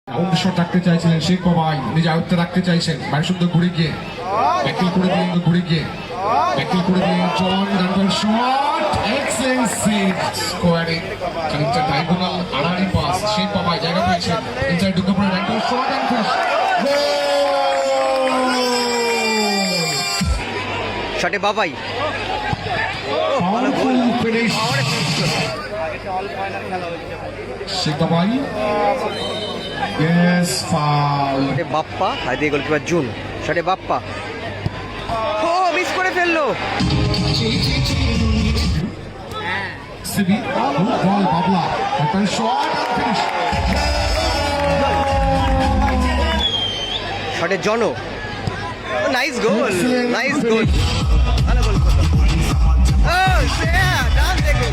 অংশ রাখতে চাইছিলেন সেই কবাই নিজে আয়ত্তে রাখতে চাইছেন বাইরে সুন্দর ঘুরে গিয়ে ব্যাকিল করে দিয়ে ঘুরে গিয়ে ব্যাকিল করে দিয়ে জন গানটার শট এক্সেলেন্ট সেভ স্কোয়ারে খানিকটা ডায়াগোনাল আড়াআড়ি পাস সেই কবাই জায়গা পেয়েছেন ইনসাইড ঢুকে পড়ে গানটার শট এন্ড ফিনিশ শটে বাবাই পাওয়ারফুল ফিনিশ সেই কবাই ইয়েস ফাউল শটে বাপ্পা আর দিয়ে গোলকিপার জুন শটে বাপ্পা ও মিস করে ফেললো সিবি বল বাবলা একটা শট এন্ড ফিনিশ শটে জন নাইস গোল নাইস গোল ভালো গোল করলো ও ডান্স দেখো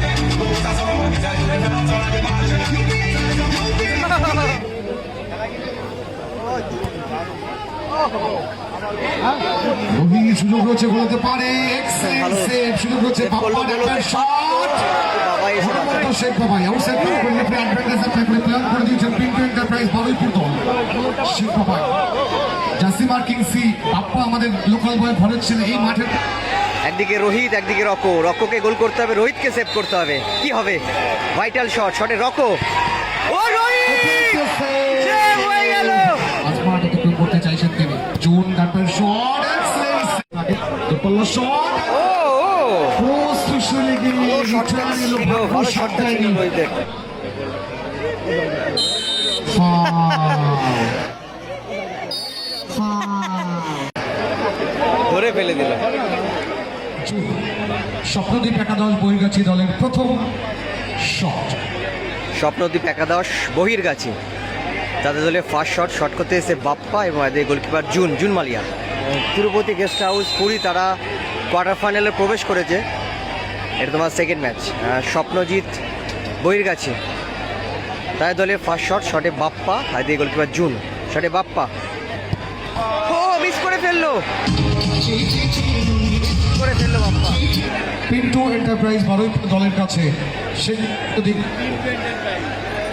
রোহিত সুযোগ রয়েছে বলতে পারে এক্সেলেন্ট সেভ সুযোগ রয়েছে বাপ্পার একটা শট বাবা এসে মোহাম্মদ শেখ বাবাই আউটসাইড করলে প্লে অ্যাডভান্টেজ অ্যাপ্লাই করে প্ল্যান করে দিয়েছেন পিন্টু এন্টারপ্রাইজ বারুইপুর দল শেখ বাবাই জাসি মার্কিং সি বাপ্পা আমাদের লোকাল বয় ভরত ছিল এই মাঠে একদিকে রোহিত একদিকে রকো রকোকে গোল করতে হবে রোহিতকে সেভ করতে হবে কি হবে ভাইটাল শট শটে রকো ও রোহিত সেভ হয়ে গেল আজমাটা কিন্তু করতে চাইছেন তিনি জুন গানটার শট এক্সেলেন্ট আগে দুপল্লা শট ও ক্রস পিছনে গিয়ে রিটার্ন এলো ভালো শটটা ছিল রোহিতের ধরে ফেলে দিল স্বপ্নদ্বীপ একাদশ বহির্গাছি দলের প্রথম শট স্বপ্নদ্বীপ একাদশ বহির্গাছি তাদের দলে ফার্স্ট শট করতে এসে বাপ্পা এবং এদের গোলকিপার জুন মালিয়া তিরুপতি গেস্ট হাউস পুরী তারা কোয়ার্টার ফাইনালে প্রবেশ করেছে এটা তোমার সেকেন্ড ম্যাচ স্বপ্নজিৎ বহির্গাছি তাদের দলে ফার্স্ট শটে বাপ্পা আর এদের গোলকিপার জুন শটে বাপ্পা ও মিস করে ফেললো বাপ্পা পিন্টু এন্টারপ্রাইজ বারুইপুর দলের কাছে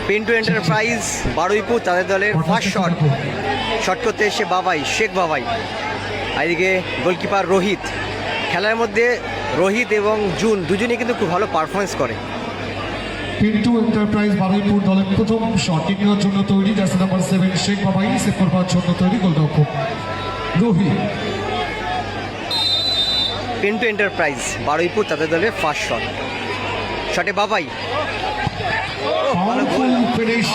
পিন্টু এন্টারপ্রাইজ বারুইপুর তাদের দলের ফার্স্ট শট করতে এসে শেখ বাবাই আর এদিকে গোলকিপার রোহিত খেলার মধ্যে রোহিত এবং জুন দুজনেই কিন্তু খুব ভালো পারফরমেন্স করে পিন্টু এন্টারপ্রাইজ বারুইপুর দলের প্রথম শট নেওয়ার জন্য তৈরি জার্সি নাম্বার 7 শেখ বাবাই সেভ করবার জন্য তৈরি গোলরক্ষক রোহিত পিন্টু এন্টারপ্রাইজ বারুইপুর তাদের দলের ফার্স্ট শটে বাবাই powerful finish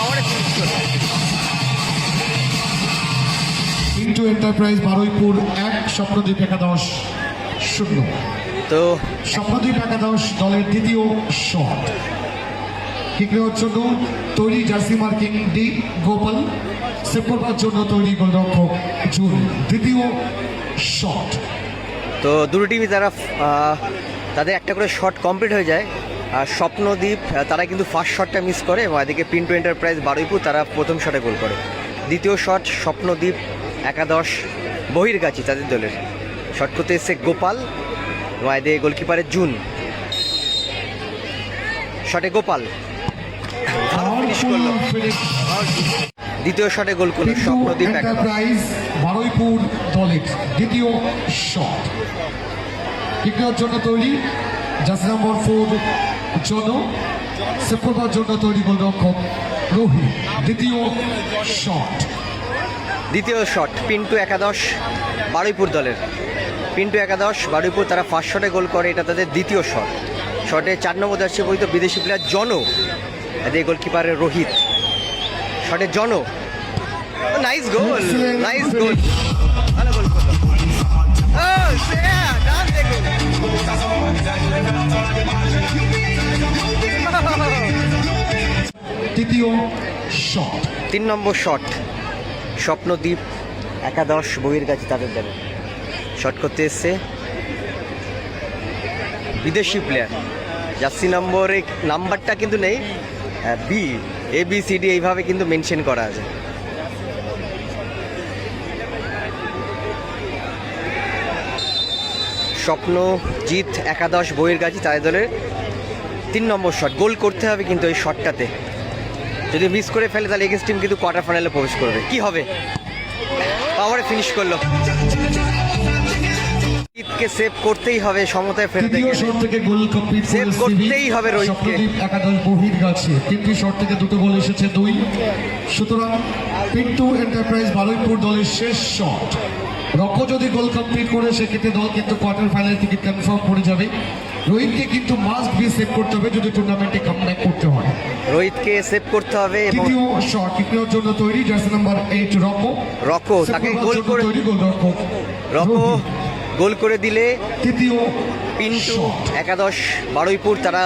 Pintu enterprise Baruipur 1 Swapnadwip একাদশ 0 তো স্বপ্নদ্বীপ একাদশ দলের দ্বিতীয় শট কিক নেওয়ার জন্য তৈরি jersey marking D Gopal save করবার জন্য তৈরি গোলরক্ষক জুন দ্বিতীয় শট তো দুটো টিমই তারা তাদের একটা করে শট কমপ্লিট হয়ে যায় আর স্বপ্নদ্বীপ তারা কিন্তু ফার্স্ট শটটা মিস করে এবং এদিকে পিন্টু এন্টারপ্রাইজ বারুইপুর তারা প্রথম শটে গোল করে দ্বিতীয় শট স্বপ্নদ্বীপ একাদশ বহির্গাছি তাদের দলের শট করতে এসে গোপাল এবং এদিকে গোলকিপারের জুন শটে গোপাল ফিনিশ করলো দ্বিতীয় শটে গোল করলো স্বপ্নদ্বীপ এন্টারপ্রাইজ বারুইপুর দলের দ্বিতীয় শট কিক নেওয়ার জন্য তৈরি জার্সি নাম্বার 4 জন সেভ করবার জন্য তৈরি গোলরক্ষক রোহিত দ্বিতীয় শট পিন্টু একাদশ বারুইপুর দলের পিন্টু একাদশ বারুইপুর তারা ফার্স্ট শটে গোল করে এটা তাদের দ্বিতীয় শটে 4 নম্বর দার্সে বইত বিদেশি প্লেয়ার জন এদের গোলকিপারের রোহিত শটে জন নাইস গোল ভালো গোল করলো তৃতীয় শট 3 নম্বর শট স্বপ্নদ্বীপ একাদশ বহির্গাছি তাদের দলে শট করতে এসছে বিদেশি প্লেয়ার জার্সি নাম্বারটা কিন্তু নেই ABCD এইভাবে কিন্তু মেনশন করা আছে স্বপ্নজিৎ একাদশ বহির্গাছি তাদের দলের 3 নম্বর শট গোল করতে হবে কিন্তু এই শটটাতে যদি মিস করে ফেলে তাহলে এগেন্স টিম কিন্তু কোয়ার্টার ফাইনালে প্রবেশ করবে। কি হবে? পাওয়ারে ফিনিশ করলো। রোহিতকে সেভ করতেই হবে সমতায় ফেরতে তৃতীয় গেলে। শট থেকে গোল কমপ্লিট সেভ করতেই হবে রোহিতকে। স্বপ্নদ্বীপ একাদশ বহির গাছে তিনটি শট থেকে দুটো গোল এসেছে 2। সুতরাং পিন্টু এন্টারপ্রাইজ বারুইপুর দলের শেষ শট। রকো যদি গোল কমপ্লিট করে সেক্ষেত্রে দল কিন্তু কোয়ার্টার ফাইনাল টিকিট কনফার্ম করে যাবে। রোহিতকে কিন্তু মাস্ট বি সেভ করতে হবে যদি টুর্নামেন্টে কামব্যাক করতে হয়। রোহিতকে সেভ করতে হবে এবং তৃতীয় শট কিকের জন্য তৈরি, জার্সি নাম্বার 8 রকো। রকো তাকে গোল করে তৈরি গোলরক্ষক রকো রোহিত। গোল করে দিলে তৃতীয় পিন্টু শট। একাদশ বারুইপুর তারা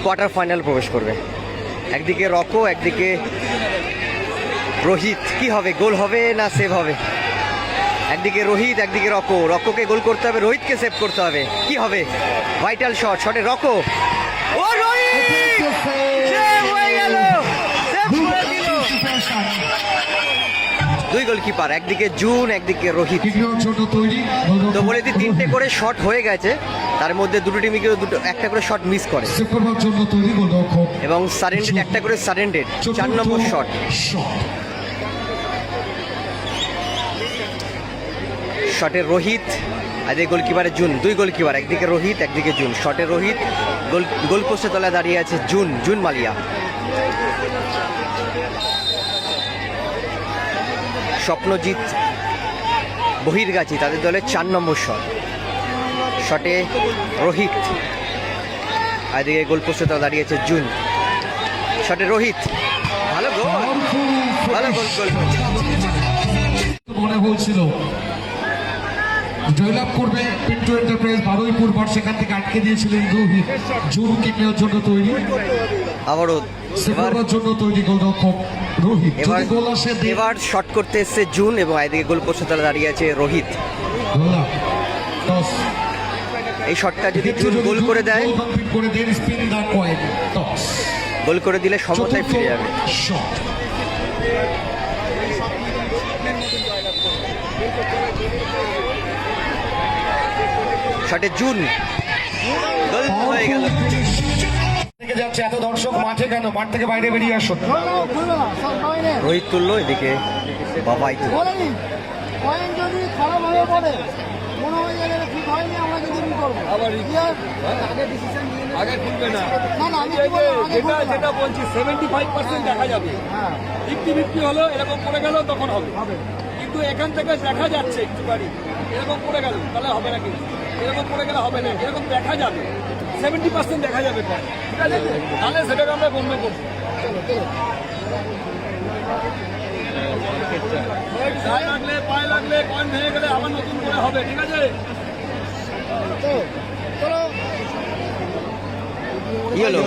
কোয়ার্টার ফাইনাল প্রবেশ করবে। একদিকে রকো, একদিকে রোহিত। কি হবে? গোল হবে না সেভ হবে? একদিকে রোহিত, একদিকে রকো। রকোকে গোল করতে হবে, রোহিতকে সেভ করতে হবে। কি হবে? ভাইটাল শট, শটে রকো। ও রোহিত সেভ হয়ে গেল, সেভ করে দিল। 2 গোলকিপার, একদিকে জুন, একদিকে রোহিত। কিকের জন্য তৈরি গোলরক্ষক তো বলে দিই 3টে করে শট হয়ে গেছে, তার মধ্যে দুটো টিমই কেউ একটা করে শট মিস করে সেভ করার জন্য তৈরি গোলরক্ষক এবং সারেন্ডেড একটা করে সারেন্ডেড। 4 নম্বর শট। শটে রোহিত, আজকে গোলকিপারে জুন। 2 গোলকিপার, একদিকে রোহিত, একদিকে জুন। শটে রোহিত, গোল পোস্টের তলায় দাঁড়িয়ে আছে জুন মালিয়া। স্বপ্নজিৎ বহির্গাছি তাদের দলের 4 নম্বর শট। শটে রোহিত, এদিকে গোল পোস্টে তো দাঁড়িয়েছে জুন। শটে রোহিত, ভালো গোল, ভালো গোল। মনে হয়েছিল জয়লাভ করবে পিন্টু এন্টারপ্রাইজ বারুইপুর, বাট সেখান থেকে আটকে দিয়েছিলেন রোহিত। জুন কিকের জন্য তৈরি, আবারও সেভ করার জন্য তৈরি গোলরক্ষক রোহিত। যদি গোল আসে এবার শট করতে এসছে জুন এবং এদিকে গোল পোস্টে তলায় দাঁড়িয়ে আছে রোহিত। টস এই শটটা যদি জুন গোল করে দেয়, গোল কমপ্লিট করে দেন, স্পিন দা কয়েন টস। গোল করে দিলে সমতায় ফিরে যাবে। শট শটে জুন, গোল হয়ে গেল। থেকে যাচ্ছে এত দর্শক মাঠে কেন? মাঠ থেকে বাইরে বেরিয়ে আসুন। রোহিত তুললো, এদিকে বাবাই তুললো। পয়েন্ট যদি খারাপ হয়ে পড়ে মনে হয় যে এটা ঠিক হয়নি, আমরা কিন্তু কি করবো? আগে ডিসিশন নিয়ে আগে খুলবে না। না না আমি কি বলবো? আগে যেটা খুলবে না। যেটা বলছি 75% দেখা যাবে। হ্যাঁ 50-50 হলো, এরকম পড়ে গেল তখন হবে। কিন্তু এখান থেকে দেখা যাচ্ছে একটুখানি এরকম পড়ে গেল তাহলে হবে না, কিন্তু এরকম পড়ে গেলে হবে না, এরকম দেখা যাবে 70% দেখা যাবে পরে, ঠিক আছে? তাহলে সেটাকে আমরা গণ্য করবো। পায়ে লাগলে পয়েন্ট ভেঙে গেলে আবার নতুন করে হবে, ঠিক আছে? তো চলো ইয়েলো,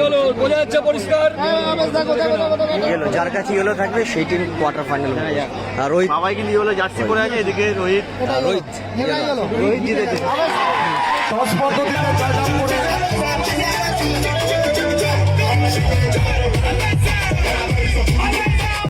হলো বোঝা যাচ্ছে পরিষ্কার। হ্যাঁ বেশ দেখো দেখো দেখো দেখো ইয়েলো, যার কাছে ইয়েলো থাকবে সেই টিম কোয়ার্টার ফাইনাল। আর রোহিত, সবাই কিন্তু ইয়েলো জার্সি পরে আছে, এদিকে রোহিত এটাই রোহিত হেরে গেল রোহিত জিতেছে। আবার টস পদ্ধতিতে